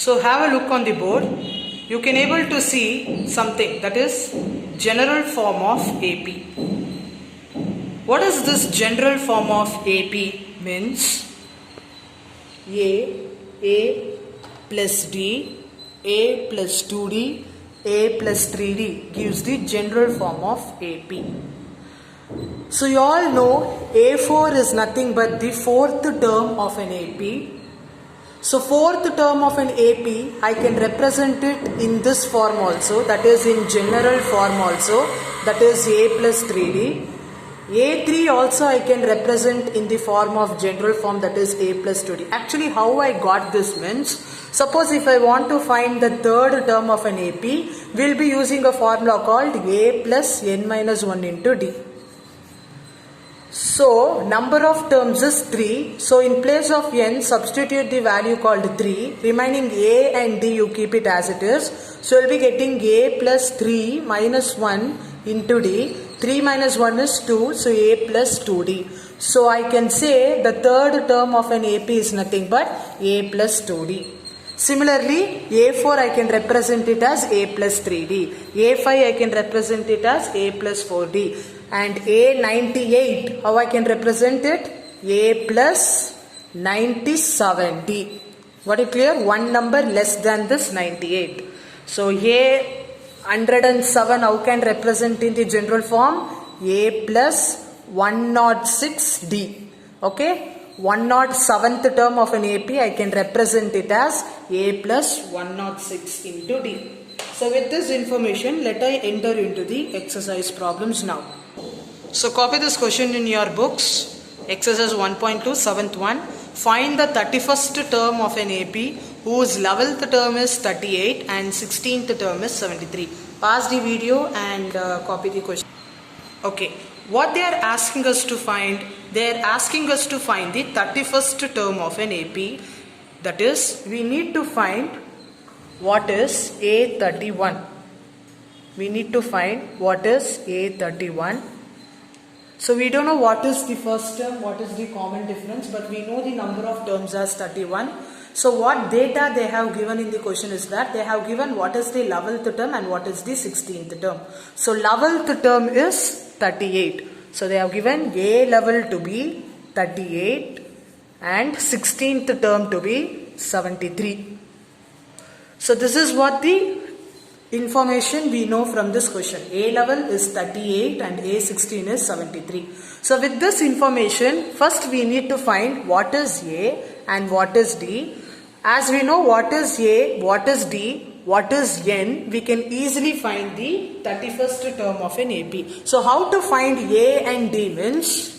So have a look on the board. You can able to see something, that is general form of AP. What is this general form of AP means? A plus D, A plus 2D, A plus 3D gives the general form of AP. So you all know A4 is nothing but the fourth term of an AP. So fourth term of an AP, I can represent it in this form also, that is in general form also, that is A plus 3D. A3 also I can represent in the form of general form, that is A plus 2D. Actually how I got this means, suppose if I want to find the third term of an AP, we'll be using a formula called A plus n minus 1 into D. So number of terms is 3. So in place of n, substitute the value called 3. Remaining A and D, you keep it as it is. So you'll be getting A plus 3 minus 1 into D. 3 minus 1 is 2. So A plus 2D. So I can say the third term of an AP is nothing but A plus 2D. Similarly, A4 I can represent it as A plus 3D. A5 I can represent it as A plus 4D. And A98, how I can represent it? A plus 97D. What is clear? One number less than this 98. So A 107, how can represent in the general form? A plus 106D. Okay? 107th term of an AP, I can represent it as A plus 106 into D. So with this information, let I enter into the exercise problems now. So copy this question in your books. Exercise 1.2, 7th one. Find the 31st term of an AP whose 11th term is 38 and 16th term is 73. Pause the video and copy the question. Okay. What they are asking us to find? They are asking us to find the 31st term of an AP. That is, we need to find what is A31. We need to find what is A31. So we don't know what is the first term, what is the common difference, but we know the number of terms as 31. So what data they have given in the question is that they have given what is the 11th term and what is the 16th term. So 11th term is 38. So they have given A level to be 38 and 16th term to be 73. So this is what the information we know from this question. A level is 38 and A16 is 73. So with this information, first we need to find what is A and what is D. As we know what is A, what is D, what is N, we can easily find the 31st term of an AP. So how to find A and D means,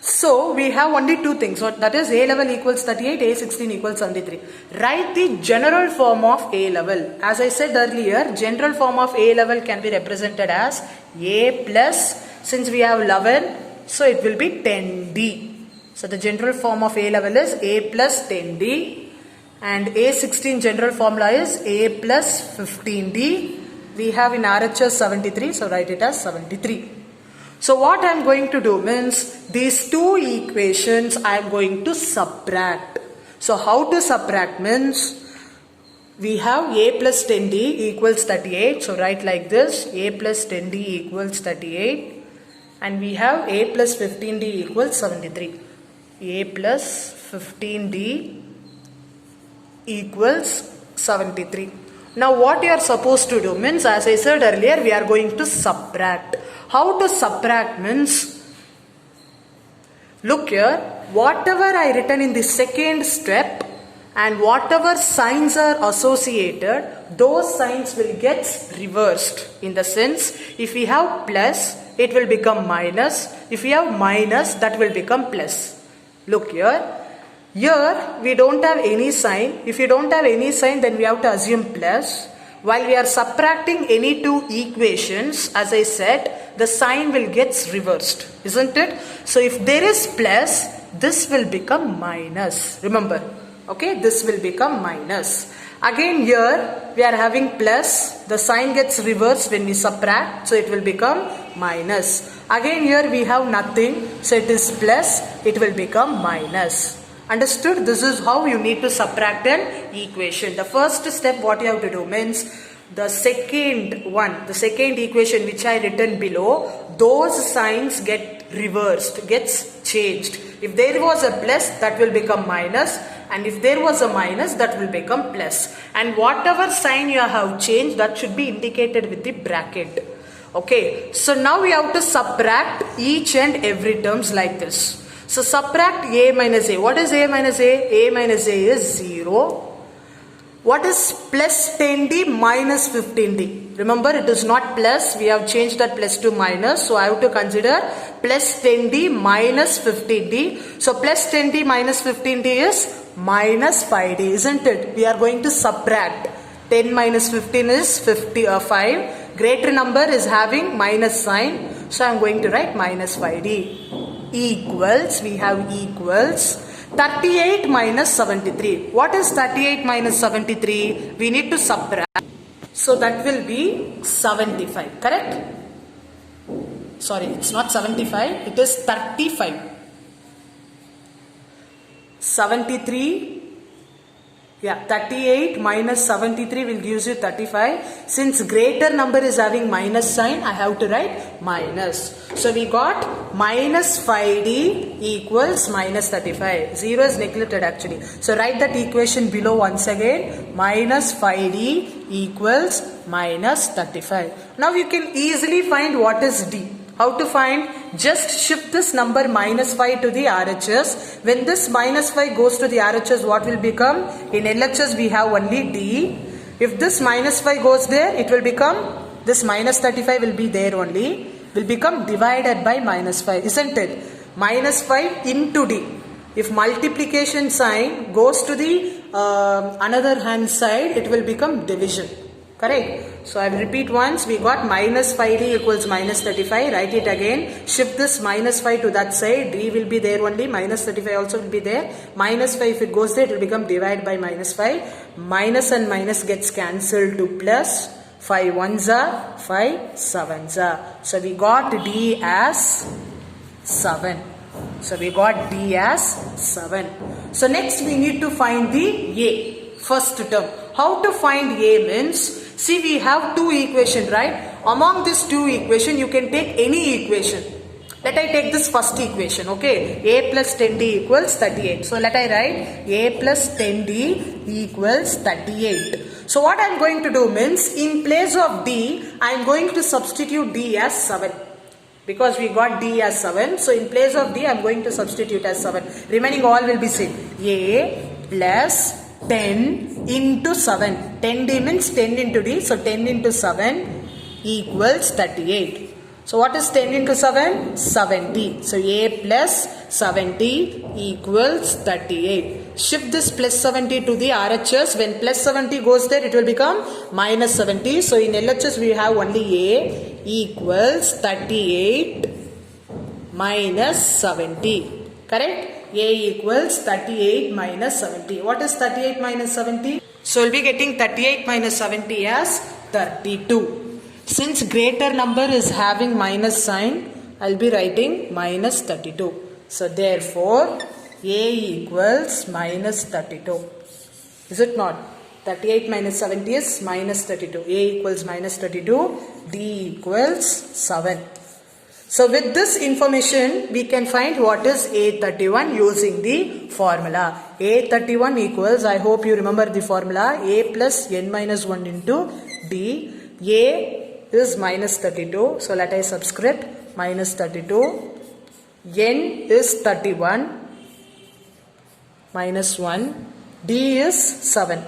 so we have only two things. So that is A level equals 38, A16 equals 73. Write the general form of A level. As I said earlier, general form of A level can be represented as A plus, since we have 11, so it will be 10D. So the general form of A level is A plus 10D. And A16 general formula is A plus 15D. We have in RHS 73, so write it as 73. So what I am going to do means, these two equations I am going to subtract. So how to subtract means, we have A plus 10D equals 38. So write like this, A plus 10D equals 38. And we have A plus 15D equals 73. A plus 15D equals 73. Now what you are supposed to do means, as I said earlier, we are going to subtract. How to subtract means, look here, whatever I written in the second step and whatever signs are associated, those signs will get reversed. In the sense, if we have plus, it will become minus. If we have minus, that will become plus. Look here. Here we don't have any sign. If you don't have any sign, then we have to assume plus. While we are subtracting any two equations, as I said, the sign will get reversed, isn't it? So if there is plus, this will become minus. Remember, okay, this will become minus. Again here we are having plus, the sign gets reversed when we subtract, so it will become minus. Again here we have nothing, so it is plus, it will become minus. Understood? This is how you need to subtract an equation. The first step what you have to do means the second equation which I written below, those signs get reversed, gets changed. If there was a plus, that will become minus, and if there was a minus, that will become plus. And whatever sign you have changed, that should be indicated with the bracket. Okay, so now we have to subtract each and every terms like this. So subtract a minus a. What is a minus a? A minus a is 0. What is plus 10d minus 15d? Remember, it is not plus. We have changed that plus to minus. So I have to consider plus 10d minus 15d. So plus 10d minus 15d is minus 5d, isn't it? We are going to subtract. 10 minus 15 is 5. Greater number is having minus sign. So I am going to write minus 5d. Equals, we have equals 38 minus 73. What is 38 minus 73? We need to subtract. So that will be 75, correct? Sorry, it's not 75, it is 35. 73, yeah, 38 minus 73 will give you 35. Since greater number is having minus sign, I have to write minus. So we got minus 5d equals minus 35. 0 is neglected actually. So write that equation below once again. Minus 5d equals minus 35. Now you can easily find what is d. How to find? Just shift this number minus 5 to the RHS. When this minus 5 goes to the RHS, what will become? In LHS we have only D. If this minus 5 goes there, it will become, this minus 35 will be there only. Will become divided by minus 5, isn't it? Minus 5 into D. If multiplication sign goes to the another hand side, it will become division. Correct? So I will repeat once. We got minus 5d equals minus 35. Write it again. Shift this minus 5 to that side. D will be there only. Minus 35 also will be there. Minus 5, if it goes there, it will become divided by minus 5. Minus and minus gets cancelled to plus. 5 ones are 5 sevens are. So we got D as 7. So we got D as 7. So next we need to find the A. First term. How to find A means, see, we have two equations, right? Among these two equations, you can take any equation. Let I take this first equation, okay? A plus 10d equals 38. So let I write A plus 10d equals 38. So what I am going to do means, in place of d, I am going to substitute d as 7. Because we got d as 7. So in place of d, I am going to substitute as 7. Remaining all will be same. A plus 10 into 7. 10d means 10 into d. So 10 into 7 equals 38. So what is 10 into 7? 70. So A plus 70 equals 38. Shift this plus 70 to the RHS. When plus 70 goes there, it will become minus 70. So in LHS we have only A equals 38 minus 70. Correct? A equals 38 minus 70. What is 38 minus 70? So we'll be getting 38 minus 70 as 32. Since greater number is having minus sign, I'll be writing minus 32. So therefore, A equals minus 32. Is it not? 38 minus 70 is minus 32. A equals minus 32. D equals 7. So with this information, we can find what is A31 using the formula. A31 equals, I hope you remember the formula, A plus n minus 1 into D. A is minus 32. So let I subscript minus 32. N is 31 minus 1. D is 7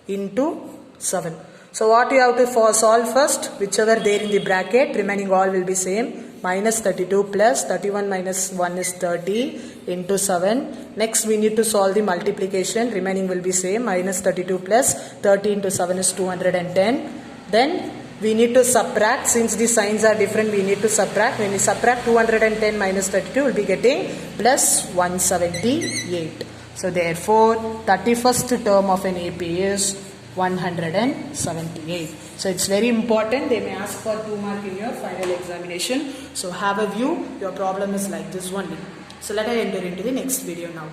into 7. So what you have to solve first? Whichever there in the bracket, remaining all will be same. Minus 32 plus 31 minus 1 is 30 into 7. Next we need to solve the multiplication. Remaining will be same. Minus 32 plus 30 into 7 is 210. Then we need to subtract. Since the signs are different, we need to subtract. When we subtract 210 minus 32, we will be getting plus 178. So therefore, 31st term of an AP is 178. So it's very important. They may ask for 2 marks in your final examination. So have a view. Your problem is like this only. So let us enter into the next video now.